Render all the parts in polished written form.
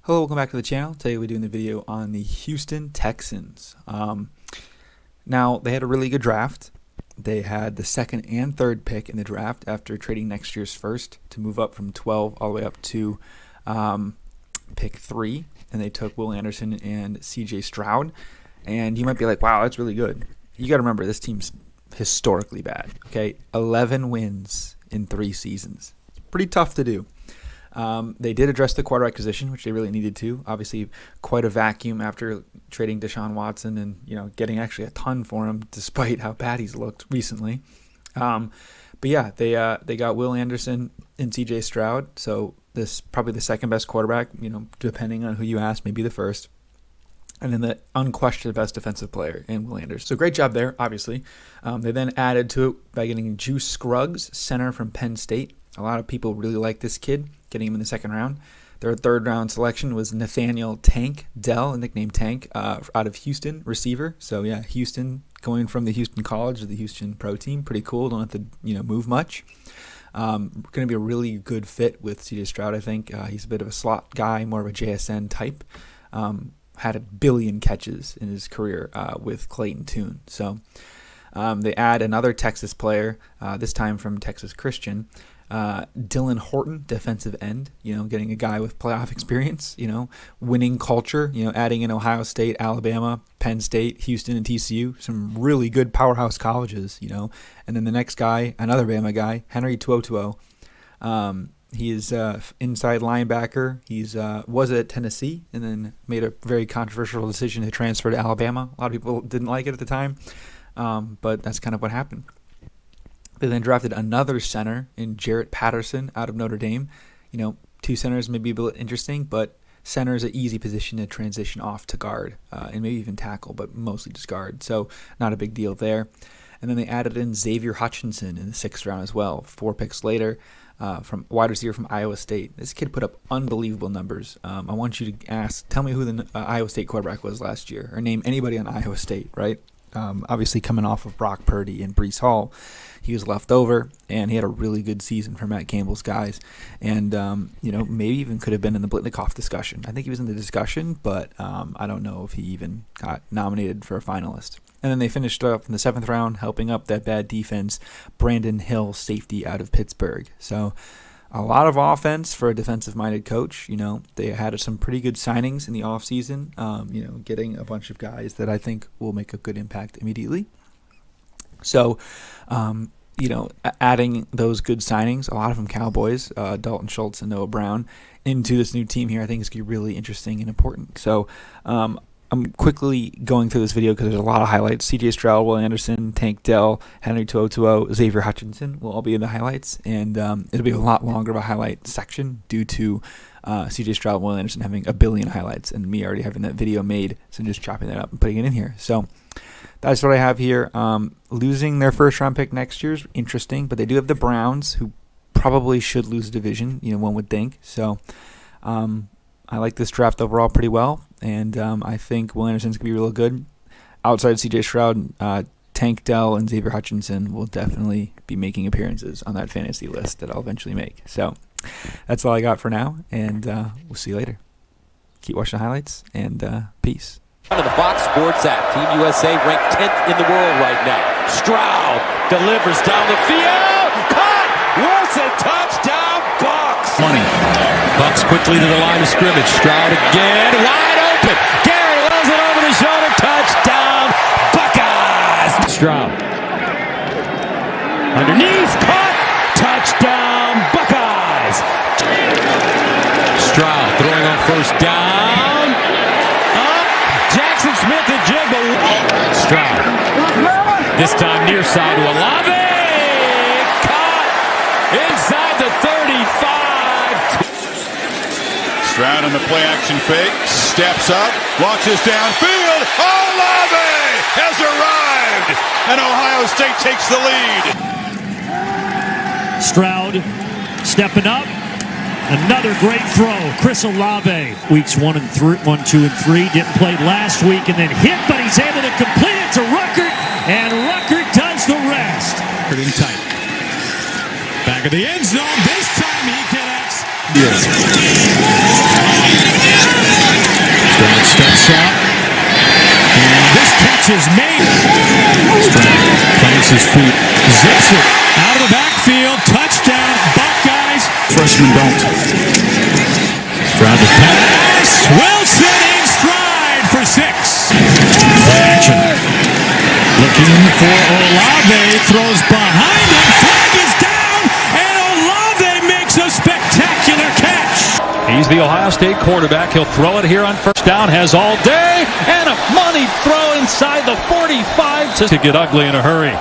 Hello, welcome back to the channel. Today we're doing the video on the Houston Texans. Now, they had a really good draft. They had the second and third pick in the draft after trading next year's first to move up from 12 all the way up to pick 3. And they took Will Anderson and CJ Stroud. And you might be like, wow, that's really good. You got to remember, this team's historically bad. Okay, 11 wins in 3 seasons. It's pretty tough to do. They did address the quarterback position, which they really needed to. Obviously, quite a vacuum after trading Deshaun Watson and getting actually a ton for him, despite how bad he's looked recently. But yeah, they got Will Anderson and C.J. Stroud, so this probably the second best quarterback. Depending on who you ask, maybe the first. And then the unquestioned best defensive player in Will Anderson. So great job there, obviously. They then added to it by getting Juice Scruggs, center from Penn State. A lot of people really like this kid, getting him in the second round. Their third round selection was Nathaniel Tank Dell, nicknamed Tank, out of Houston, receiver. So yeah, Houston going from the Houston College to the Houston Pro Team, pretty cool. Don't have to move much. Going to be a really good fit with C.J. Stroud. I think he's a bit of a slot guy, more of a JSN type. Had 1 billion catches in his career with Clayton Tune. So they add another Texas player, this time from Texas Christian. Dylan Horton, defensive end, getting a guy with playoff experience, winning culture, adding in Ohio State, Alabama, Penn State, Houston, and TCU, some really good powerhouse colleges, and then the next guy, another Bama guy, Henry To'oTo'o. He is inside linebacker. He's was at Tennessee and then made a very controversial decision to transfer to Alabama. A lot of people didn't like it at the time, but that's kind of what happened. They then drafted another center in Jarrett Patterson out of Notre Dame. 2 centers may be a bit interesting, but center is an easy position to transition off to guard and maybe even tackle, but mostly just guard. So not a big deal there. And then they added in Xavier Hutchinson in the 6th round as well, 4 picks later, from wide receiver from Iowa State. This kid put up unbelievable numbers. I want you to tell me who the Iowa State quarterback was last year, or name anybody on Iowa State, right? Obviously coming off of Brock Purdy and Breece Hall, he was left over, and he had a really good season for Matt Campbell's guys, and maybe even could have been in the Blitnikoff discussion. I think he was in the discussion, but I don't know if he even got nominated for a finalist. And then they finished up in the 7th round, helping up that bad defense, Brandon Hill, safety out of Pittsburgh. So a lot of offense for a defensive-minded coach. They had some pretty good signings in the offseason, getting a bunch of guys that I think will make a good impact immediately. So, adding those good signings, a lot of them Cowboys, Dalton Schultz and Noah Brown, into this new team here, I think is going to be really interesting and important. So, I'm quickly going through this video because there's a lot of highlights. C.J. Stroud, Will Anderson, Tank Dell, Henry To'oTo'o, Xavier Hutchinson will all be in the highlights, and it'll be a lot longer of a highlight section due to C.J. Stroud and Will Anderson having 1 billion highlights and me already having that video made, so I'm just chopping that up and putting it in here. So that's what I have here. Losing their first-round pick next year is interesting, but they do have the Browns, who probably should lose a division, one would think. So I like this draft overall pretty well, and I think Will Anderson's going to be real good. Outside C.J. Stroud, Tank Dell and Xavier Hutchinson will definitely be making appearances on that fantasy list that I'll eventually make. So that's all I got for now, and we'll see you later. Keep watching the highlights, and peace. On the Fox Sports app, Team USA ranked 10th in the world right now. Stroud delivers down the field. Caught! Wilson, touchdown, Bucks! Money. Bucks quickly to the line of scrimmage. Stroud again, wide open. Garrett loves it over the shoulder. Touchdown, Buckeyes! Stroud. Underneath, caught. Touchdown, Buckeyes! Stroud throwing on first down. Jackson Smith and Jigba. Stroud. This time near side to Olave. Caught inside the 35. Stroud on the play action fake. Steps up. Launches downfield. Olave has arrived. And Ohio State takes the lead. Stroud stepping up. Another great throw, Chris Olave. Weeks 1, 2, and 3. Didn't play last week and then hit, but he's able to complete it to Ruckert, and Ruckert does the rest. In tight. Back of the end zone. This time he connects. Yes. out. And this catch is made. Stroud plants his feet, zips it out of the backfield. Touchdown, Buckeyes. Freshmen don't. Stroud to pass. Wilson in stride for 6. Play action. Looking for Olave. Throws behind him. Flag is down. And Olave makes a spectacular catch. He's the Ohio State quarterback. He'll throw it here on first down. Has all day. And a money throw inside the 45 to get ugly in a hurry.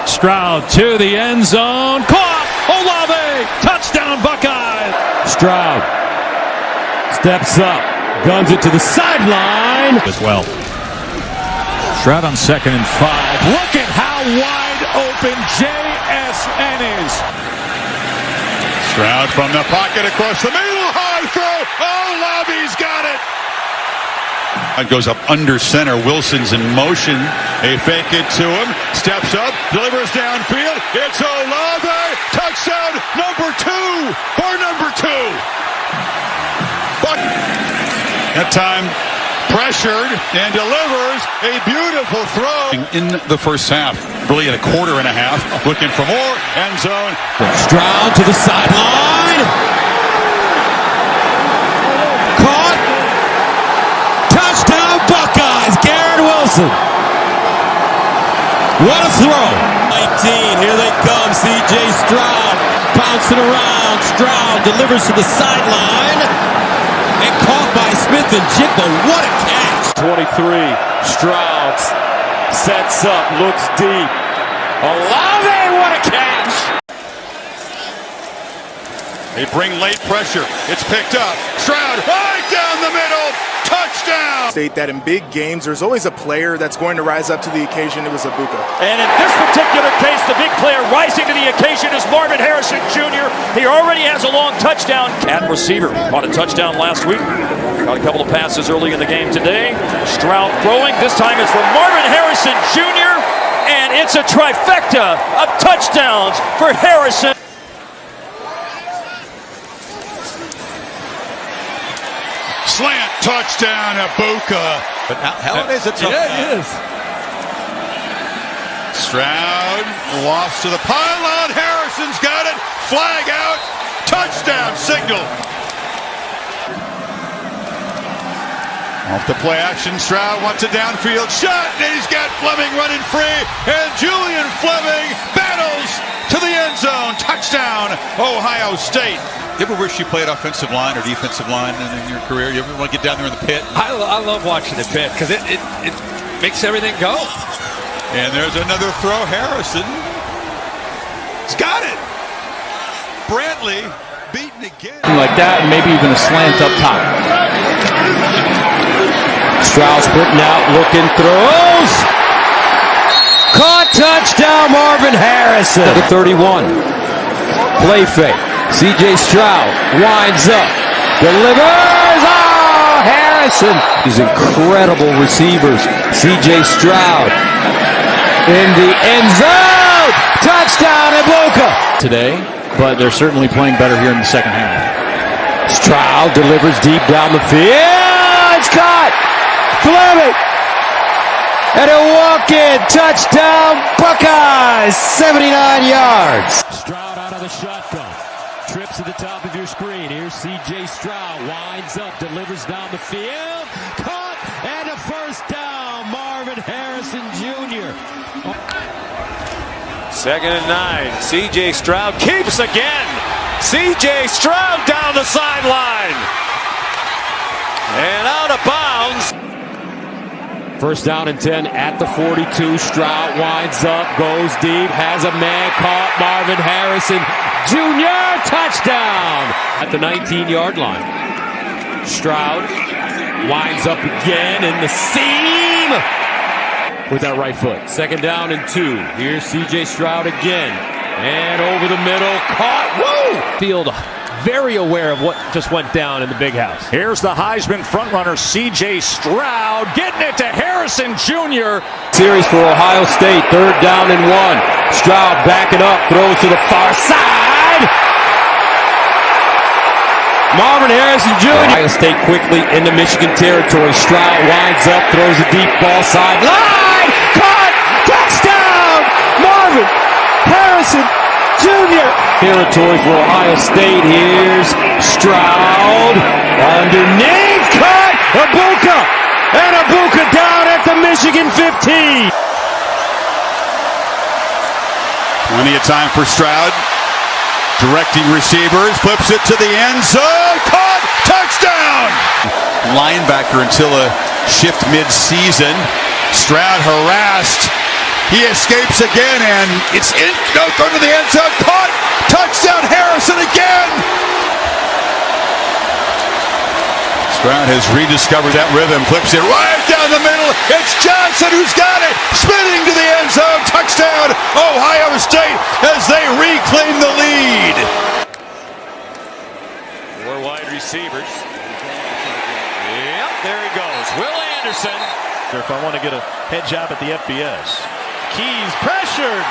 Stroud to the end zone. Caught. Olave. Touchdown Buckeyes. Stroud steps up. Guns it to the sideline. As well. Stroud on 2nd and 5. Look at how wide open JSN is. Stroud from the pocket across the middle, high throw. Oh, Lobby's got it. It goes up under center. Wilson's in motion. They fake it to him. Steps up, delivers downfield. It's Olave. Touchdown number 2 for number 2. But that time pressured and delivers a beautiful throw in the first half. Really in a quarter and a half. Looking for more. End zone. Stroud to the sideline. Caught. Touchdown Buckeyes. Garrett Wilson. What a throw. 19. Here they come. C.J. Stroud bouncing around. Stroud delivers to the sideline. And caught by Smith and Jigba. What a catch. 23. Stroud sets up. Looks deep. Olave. What a catch. They bring late pressure. It's picked up. Stroud right down the middle. Touchdown. State that in big games, there's always a player that's going to rise up to the occasion. It was Ibuka. And in this particular case, the big player rising to the occasion is Marvin Harrison Jr. He already has a long touchdown. At receiver, caught a touchdown last week. Got a couple of passes early in the game today. Stroud throwing. This time it's from Marvin Harrison Jr. And it's a trifecta of touchdowns for Harrison. Slant touchdown, Ibuka. But Halliday's a tough guy. He is. Stroud lost to the pylon. Harrison's got it. Flag out. Touchdown signal. Off the play action. Stroud wants a downfield shot. And he's got Fleming running free. And Julian Fleming battles to the end zone. Touchdown, Ohio State. You ever wish you played offensive line or defensive line in your career? You ever want to get down there in the pit? I love watching the pit because it makes everything go. And there's another throw. Harrison. He's got it. Brantley beaten again. Like that, and maybe even a slant up top. Stroud splitting out, looking, throws. Caught, touchdown, Marvin Harrison. The 31. Play fake. C.J. Stroud winds up, delivers. Oh, Harrison. These incredible receivers. C.J. Stroud in the end zone. Touchdown, Ibuka. Today, but they're certainly playing better here in the second half. Stroud delivers deep down the field. It's caught. Fleming. And a walk-in touchdown, Buckeyes. 79 yards. Stroud out of the shotgun. Trips at the top of your screen. Here's C.J. Stroud. Winds up, delivers down the field. Caught, and a first down. Marvin Harrison Jr. 2nd and 9. C.J. Stroud keeps again. C.J. Stroud down the sideline. And out of bounds. First down and 10 at the 42. Stroud winds up, goes deep, has a man caught. Marvin Harrison Jr. touchdown at the 19-yard line. Stroud winds up again in the seam with that right foot. 2nd down and 2. Here's C.J. Stroud again. And over the middle, caught. Woo! Field very aware of what just went down in the big house. Here's the Heisman frontrunner, C.J. Stroud, getting it to Harrison Jr. Series for Ohio State. 3rd down and 1. Stroud backing up, throws to the far side. Marvin Harrison Jr. Ohio State quickly into Michigan territory. Stroud winds up, throws a deep ball sideline. Caught! Touchdown! Marvin Harrison Jr. Territory for Ohio State. Here's Stroud. Underneath, cut! Ibuka! And Ibuka down at the Michigan 15. Plenty of time for Stroud. Directing receivers, flips it to the end zone, caught, touchdown! Linebacker until a shift mid-season. Stroud harassed. He escapes again, and it's in, no, going to the end zone, caught, touchdown, Harrison again! Stroud has rediscovered that rhythm, flips it right down the middle. It's Johnson who's got it, spinning to the end zone, touchdown, Ohio State as they reclaim the lead. Four wide receivers. Yep, there he goes. Will Anderson. If I want to get a head job at the FBS. Keys pressured,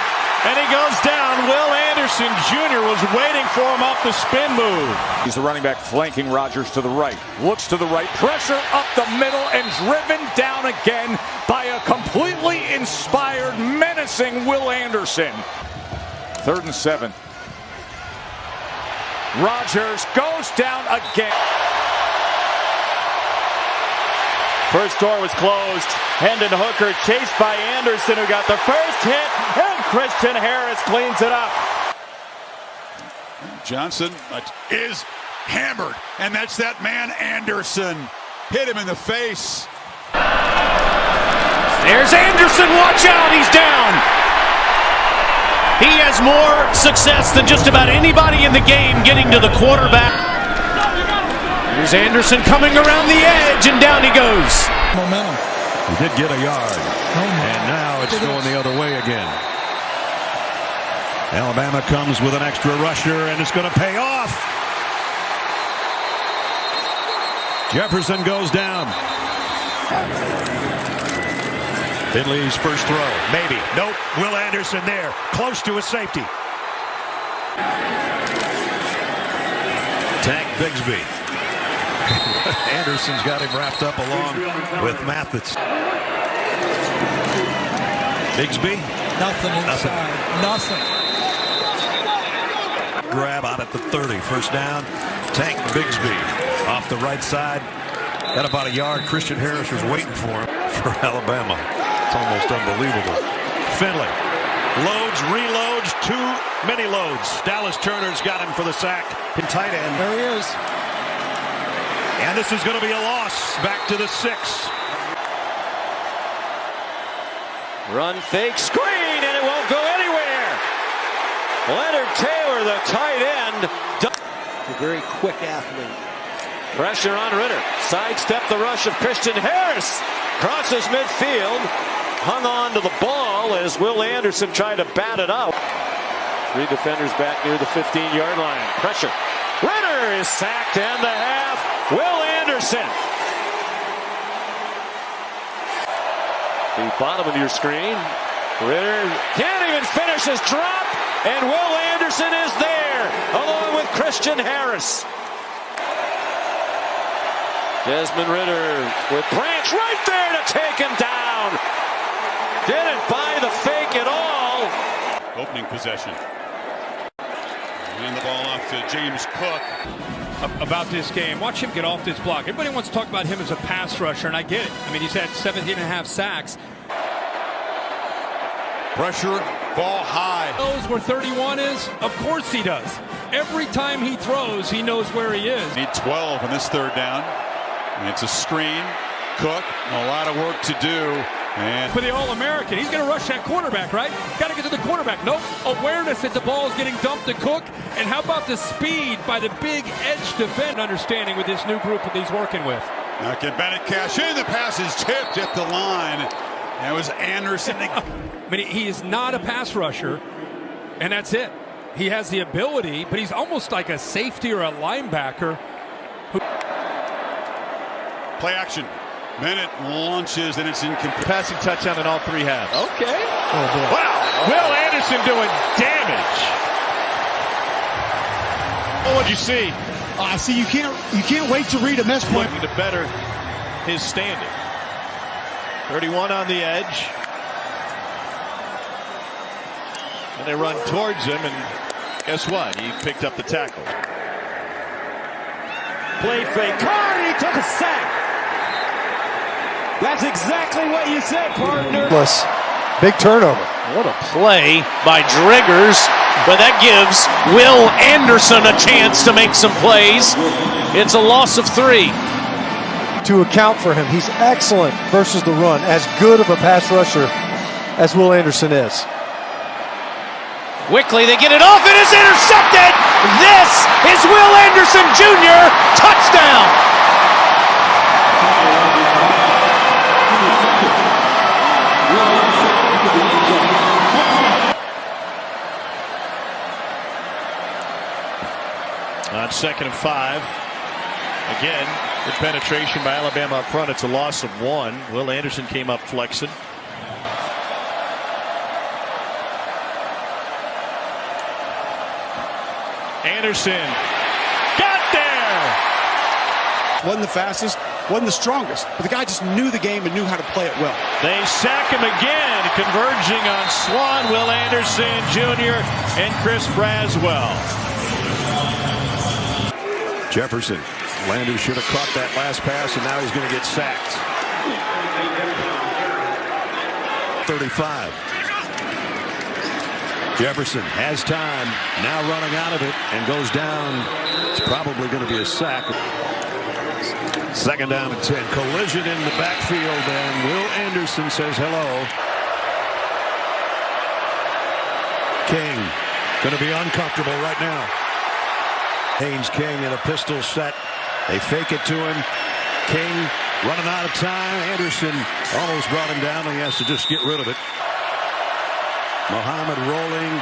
and he goes down. Will Anderson Jr. was waiting for him off the spin move. He's the running back flanking Rodgers to the right. Looks to the right, pressure up the middle, and driven down again by a completely inspired, menacing Will Anderson. 3rd and 7. Rodgers goes down again. First door was closed. Hendon Hooker chased by Anderson, who got the first hit, and Christian Harris cleans it up. Johnson is hammered, and that's that man Anderson. Hit him in the face. There's Anderson, watch out, he's down. He has more success than just about anybody in the game getting to the quarterback. Here's Anderson coming around the edge, and down he goes. Momentum. He did get a yard, and now it's going the other way again. Alabama comes with an extra rusher, and it's going to pay off. Jefferson goes down. Finley's first throw. Maybe. Nope. Will Anderson there. Close to a safety. Tank Bigsby. Anderson's got him wrapped up along with Mathis. Bigsby. Nothing inside. Nothing. Grab out at the 30. First down. Tank Bigsby off the right side. Got about a yard. Christian Harris was waiting for him for Alabama. It's almost unbelievable. Finley loads, reloads, too many loads. Dallas Turner's got him for the sack in tight end. There he is. And this is going to be a loss back to the 6. Run fake screen, and it won't go anywhere. Leonard Taylor, the tight end. A very quick athlete. Pressure on Ritter. Sidestep the rush of Christian Harris. Crosses midfield. Hung on to the ball as Will Anderson tried to bat it out. 3 defenders back near the 15-yard line. Pressure. Ritter is sacked and the half. Will Anderson. The bottom of your screen. Ritter can't even finish his drop. And Will Anderson is there along with Christian Harris. Desmond Ritter with Branch right there to take him down. Didn't buy the fake at all. Opening possession. Hand the ball off to James Cook. About this game, watch him get off this block. Everybody wants to talk about him as a pass rusher, and I get it. I mean, he's had 17.5 sacks. Pressure, ball high. Knows where 31 is? Of course he does. Every time he throws, he knows where he is. Need 12 on this 3rd down. And it's a screen. Cook, a lot of work to do. And for the All-American, he's going to rush that quarterback, right? Got to get to the quarterback. Nope. Awareness that the ball is getting dumped to Cook. And how about the speed by the big edge defense? Understanding with this new group that he's working with. now can Bennett cash in? The pass is tipped at the line. That was Anderson. I mean, he is not a pass rusher, and that's it. He has the ability, but he's almost like a safety or a linebacker. Play action. Bennett launches, and it's incomplete. Passing touchdown in all 3 halves. Okay. Oh, boy. Wow. Will Anderson doing damage. What would you see? See, you can't wait to read a miss point. Looking to better his standing. 31 on the edge. And they run towards him, and guess what? He picked up the tackle. Play fake. Caught, and he took a sack. That's exactly what you said, partner. Big turnover. What a play by Driggers, but that gives Will Anderson a chance to make some plays. It's a loss of 3. To account for him, he's excellent versus the run. As good of a pass rusher as Will Anderson is. Quickly, they get it off. It is intercepted. This is Will Anderson Jr. Touchdown. On 2nd and 5. Again, good penetration by Alabama up front. It's a loss of 1. Will Anderson came up flexing. Anderson got there. Wasn't the fastest, wasn't the strongest, but the guy just knew the game and knew how to play it well. They sack him again, converging on Swan, Will Anderson Jr. and Chris Braswell. Jefferson. Landers should have caught that last pass, and now he's going to get sacked. 35. Jefferson has time, now running out of it, and goes down. It's probably going to be a sack. 2nd down and 10. Collision in the backfield, and Will Anderson says hello. King going to be uncomfortable right now. Haynes King in a pistol set. They fake it to him. King running out of time. Anderson almost brought him down. He has to just get rid of it. Muhammad rolling.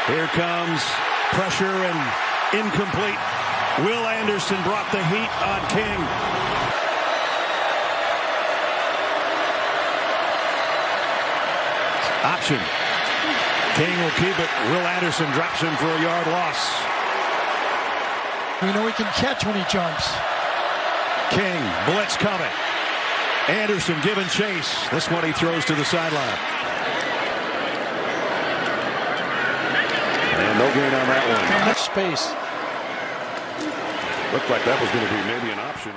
Here comes pressure and incomplete. Will Anderson brought the heat on King. Option. King will keep it. Will Anderson drops him for a yard loss. We know he can catch when he jumps. King, blitz coming. Anderson giving chase. This one he throws to the sideline. And no gain on that one. How much space? Looked like that was going to be maybe an option.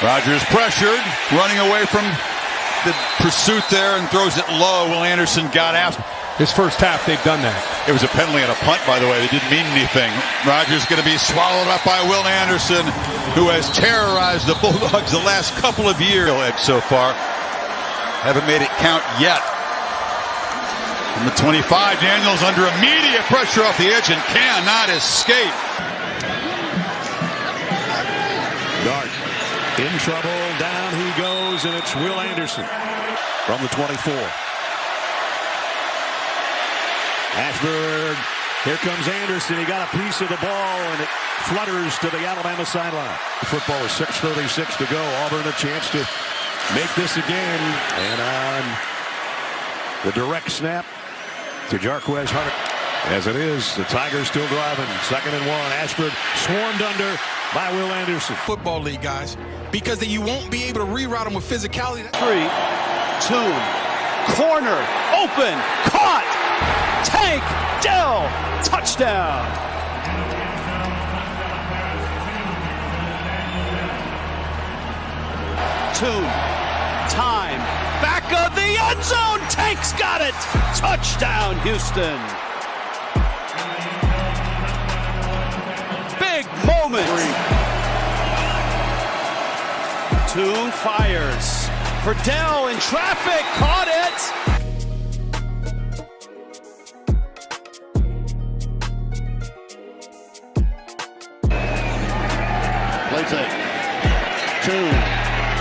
Rodgers pressured, running away from the pursuit there and throws it low. Will Anderson got after. This first half, they've done that. It was a penalty and a punt, by the way. They didn't mean anything. Rodgers going to be swallowed up by Will Anderson, who has terrorized the Bulldogs the last couple of years so far. Haven't made it count yet. From the 25, Daniels under immediate pressure off the edge and cannot escape. Dart in trouble. Down he goes, and it's Will Anderson from the 24. Ashford, here comes Anderson. He got a piece of the ball, and it flutters to the Alabama sideline. Football is 6:36 to go. Auburn a chance to make this again. And on the direct snap to Jarquez Hunter. As it is, the Tigers still driving. 2nd and 1. Ashford swarmed under by Will Anderson. Football league, guys, because you won't be able to reroute them with physicality. 3, 2, corner, open, caught. Tank Dell, touchdown. Time, back of the end zone. Tank's got it. Touchdown, Houston. Big moment. 2 fires. For Dell in traffic, caught it. Plays it. 2.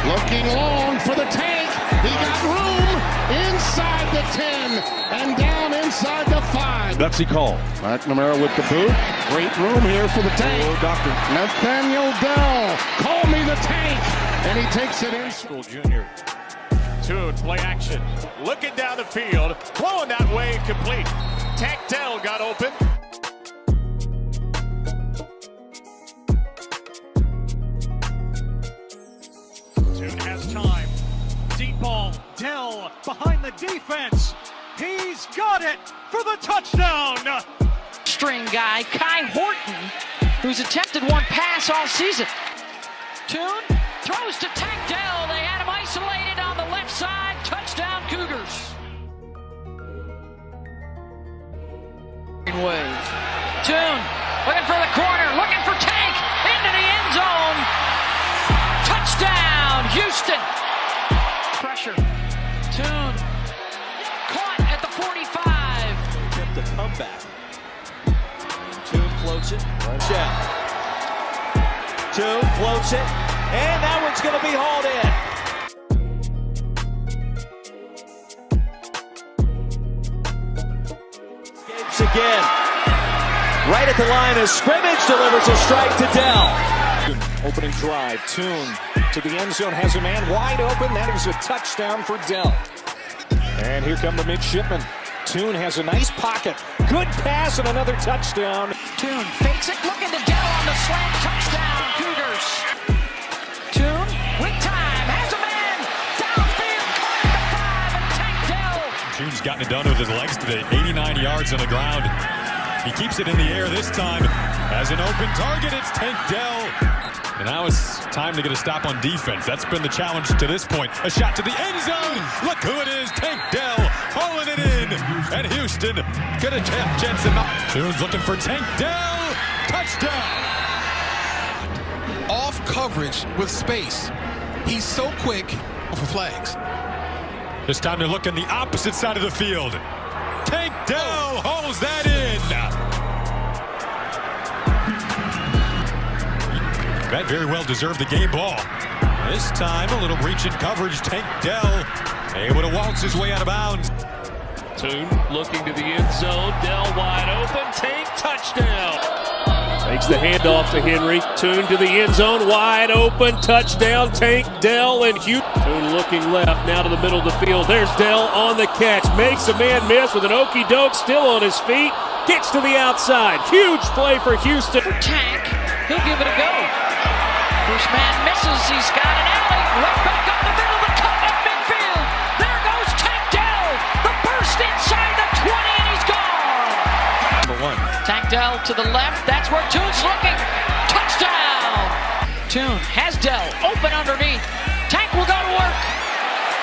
Looking long for the Tank. He got room inside the 10 and down inside the 5. Gutsy call. McNamara with the boot. Great room here for the Tank. Oh, doctor. Nathaniel Dell. Call me the Tank. And he takes it in. School junior. 2, play action. Looking down the field. Flowing that way, complete. Tank Dell got open. Dow behind the defense. He's got it for the touchdown. String guy, Kai Horton, who's attempted one pass all season. Tune throws to Tank Dell. They had him isolated on the left side. Touchdown, Cougars. Wave. Tune looking for the corner, looking for Tank into the end zone. Touchdown, Houston. Pressure. Tune caught at the 45. Kept the comeback. Tune floats it. Shell. Tune floats it, and that one's going to be hauled in. Escapes again. Right at the line of scrimmage, delivers a strike to Dell. Opening drive, Tune to the end zone, has a man wide open. That is a touchdown for Dell. And here come the midshipmen. Tune has a nice pocket. Good pass and another touchdown. Tune fakes it, looking to Dell on the slant. Touchdown, Cougars. Tune with time, has a man downfield, caught at the 5, and Tank Dell. Tune's gotten it done with his legs today. 89 yards on the ground. He keeps it in the air this time. As an open target, it's Tank Dell. And now it's time to get a stop on defense. That's been the challenge to this point. A shot to the end zone. Look who it is. Tank Dell hauling it in. And Houston get a chance. Tune's looking for Tank Dell. Touchdown. Off coverage with space. He's so quick for flags. This time to look on the opposite side of the field. Tank Dell hauls that in. That very well deserved the game ball. This time, a little reach in coverage. Tank Dell able to waltz his way out of bounds. Tune looking to the end zone. Dell wide open. Tank touchdown. Makes the handoff to Henry. Tune to the end zone. Wide open. Touchdown. Tank Dell and Hugh. Tune looking left. Now to the middle of the field. There's Dell on the catch. Makes a man miss with an okey doke. Still on his feet. Gets to the outside. Huge play for Houston. For Tank, he'll give it a go. First man misses. He's got an alley. Right back up the middle. The cut at midfield. There goes Tank Dell. The burst inside the 20, and he's gone. Number 1. Tank Dell to the left. That's where Tune's looking. Touchdown. Tune has Dell open underneath. Tank will go to work.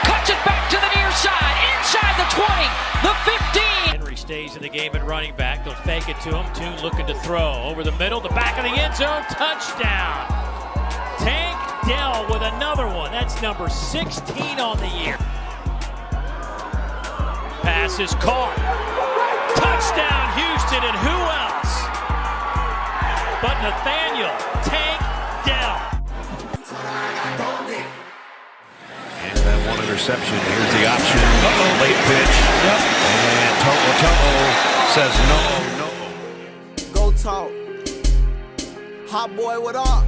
Cuts it back to the near side. Inside the 20. The 15. Henry stays in the game at running back. They'll fake it to him. Tune looking to throw. Over the middle. The back of the end zone. Touchdown. Tank Dell with another one. That's number 16 on the year. Pass is caught. Touchdown, Houston, and who else but Nathaniel Tank Dell. And that one interception. Here's the option. Late pitch. And Toto says no. Go talk. Hot boy, what up?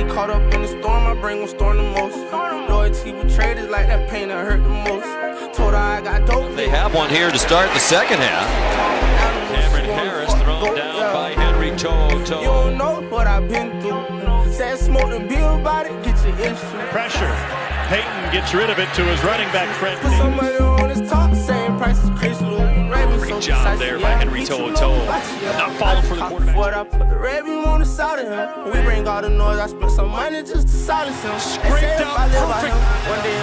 Caught up in the storm, I bring them storm the most. Loyalty with traders like that pain that hurt the most. Told her I got dope. They have one here to start the second half. Cameron Harris thrown down by Henry Toto. You don't know what I've been through. Said smoke and bill about it, get your issue. Pressure. Peyton gets rid of it to his running back friend. Put somebody on his top, same price as Chris Lou. Great job there by Henry Toto. Not falling for the quarterback. What I put the red beam on the side of him. We bring all the noise, I spent some money just to silence him. Scraped out perfect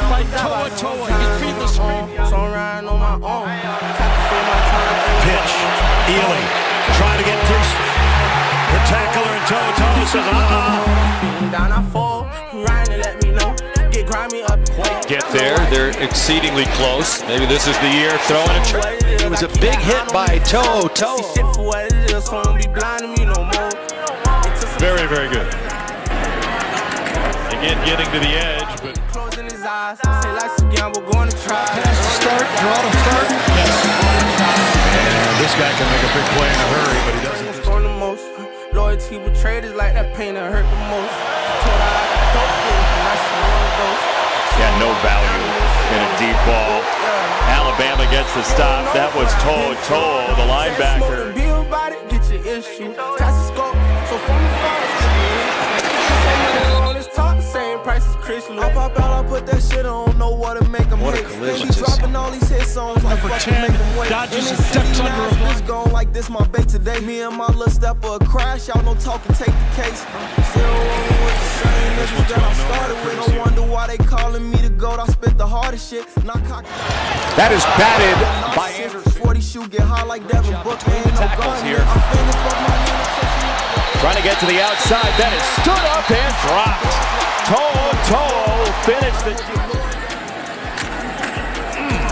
by Toto. He beat the screen. So I'm riding on my own. Pitch. Ely trying to get through the tackler, and Toto says, Down I fall, Ryan and let me know. Get grimy up. Get there, they're exceedingly close. Maybe this is the year throwing a trick. It was a big hit by Toto. Very, very good. Again, getting to the edge, but closing his eyes. Say life's a gamble, going to try. Pass to start, draw to start. Yes. And this guy can make a big play in a hurry, but he doesn't. Loyalty with traders like that pain that hurt the most. Told her I got dope, and I should want those. Yeah, no value in a deep ball. Alabama gets the stop. That was To'o, the linebacker. I pop out, I put that shit on, know what to make them hate. They be dropping all these hit songs like fucking make them wait. Dodges and ducks under a block. Gone like this, my bait today. Me and my little stepper crash, y'all no talking, take the case. Still rolling with the same niggas that I started with. I wonder why they calling me the GOAT. I spit the hardest shit, not cocky. That is batted by Anderson. 40 shoot, get high like Devin Booker. Ain't no Tackles here. I finished fuck my nigga. Trying to get to the outside. That is stood up and dropped. To'o finished the...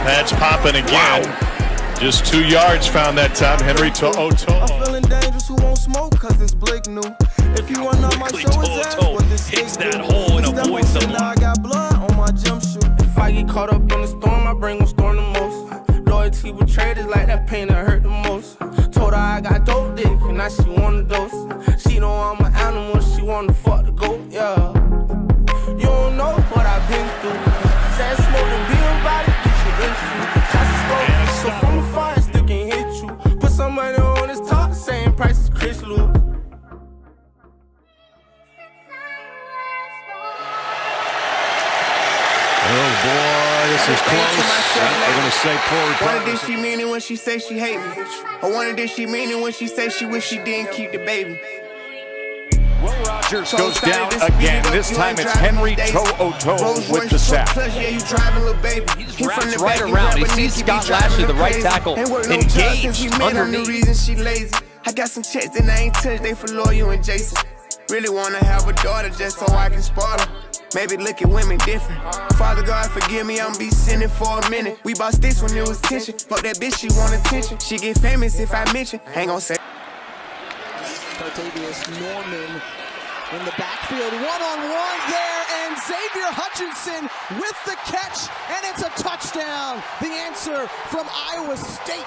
That's popping again. Wow. Just 2 yards found that time. Henry To'o. I'm feeling dangerous, who won't smoke, cause it's Blick new. If you want to my show his ass, what this hits that hole and avoids the now I got blood on my jumpsuit. If I get caught up in the storm, I bring them storm the most. Loyalty with traders like that pain that hurt the most. Told her I got dope dick, and now she want a dose. She know I'm an animal, she wanna fuck the goat, yeah. You don't know what I've been through. Sad smoke and be about it, get your issue. So from the fire, still can hit you. Put some money on his top, same price as Chris Lou. Oh boy, this is close. They're gonna say forward. Wonder did she mean it when she say she hate me? I wonder did she mean it when she say she wish she didn't keep the baby? Will Rogers goes down again. This time it's Henry To'o with the sack. He's wrapped right around. He sees Scott Lashley, the right tackle, engaged underneath. I got some checks and I ain't touched. They for Loyal and Jason. Really wanna have a daughter just so I can spoil her. Maybe look at women different. Father God, forgive me, I'm be sinning for a minute. We bought sticks when it was tension. Fuck that bitch, she want attention. She get famous if I mention. Hang on, say. Tartavius Norman in the backfield, one-on-one there, and Xavier Hutchinson with the catch, and it's a touchdown. The answer from Iowa State.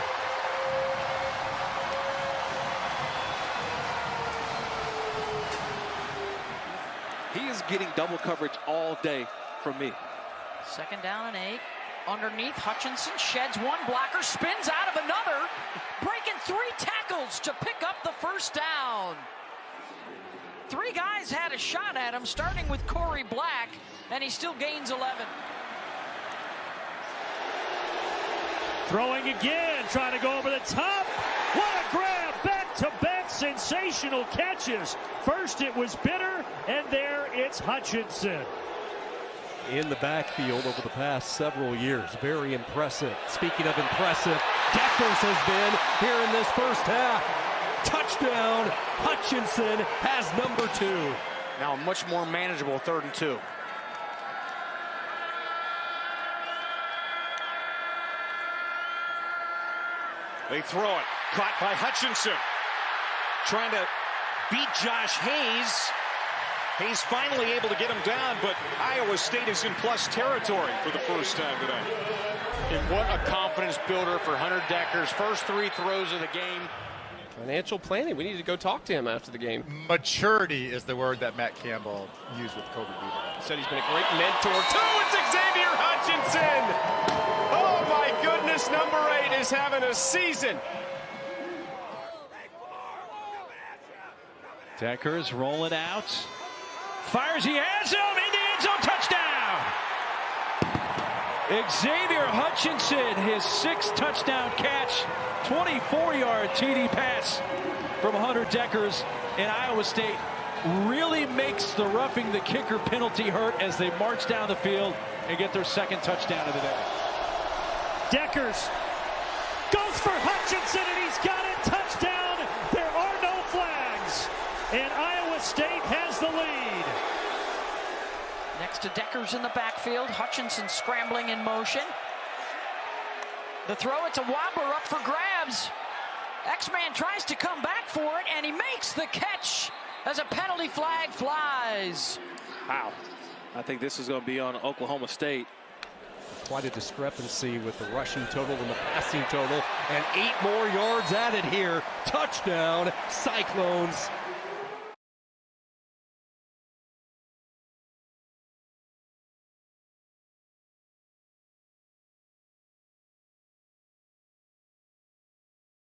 He is getting double coverage all day from me. 2nd down and 8. Underneath, Hutchinson sheds one blocker, spins out of another, breaking 3 tackles to pick up the first down. 3 guys had a shot at him, starting with Corey Black, and he still gains 11. Throwing again, trying to go over the top. What a grab, back-to-back sensational catches. First it was Bitter, and there it's Hutchinson. In the backfield over the past several years. Very impressive. Speaking of impressive, Deckers has been here in this first half. Touchdown, Hutchinson has number 2. Now a much more manageable 3rd and 2. They throw it, caught by Hutchinson. Trying to beat Josh Hayes. Hayes finally able to get him down, but Iowa State is in plus territory for the first time today. And what a confidence builder for Hunter Deckers. First 3 throws of the game. Financial planning. We need to go talk to him after the game. Maturity is the word that Matt Campbell used with Kobe Beaver. He said he's been a great mentor. It's Xavier Hutchinson. Oh my goodness, number 8 is having a season. Deckers roll it out. Fires, he has him in the end zone, touchdown! Xavier Hutchinson, his 6th touchdown catch, 24-yard TD pass from Hunter Deckers, and Iowa State really makes the roughing the kicker penalty hurt as they march down the field and get their 2nd touchdown of the day. Deckers goes for Hutchinson, and he's got it, touchdown. There are no flags, and Iowa State has the lead. Next to Deckers in the backfield, Hutchinson scrambling in motion. The throw, it's a wobbler up for grabs. X-Man tries to come back for it, and he makes the catch as a penalty flag flies. Wow. I think this is going to be on Oklahoma State. Quite a discrepancy with the rushing total and the passing total, and 8 more yards added here. Touchdown, Cyclones.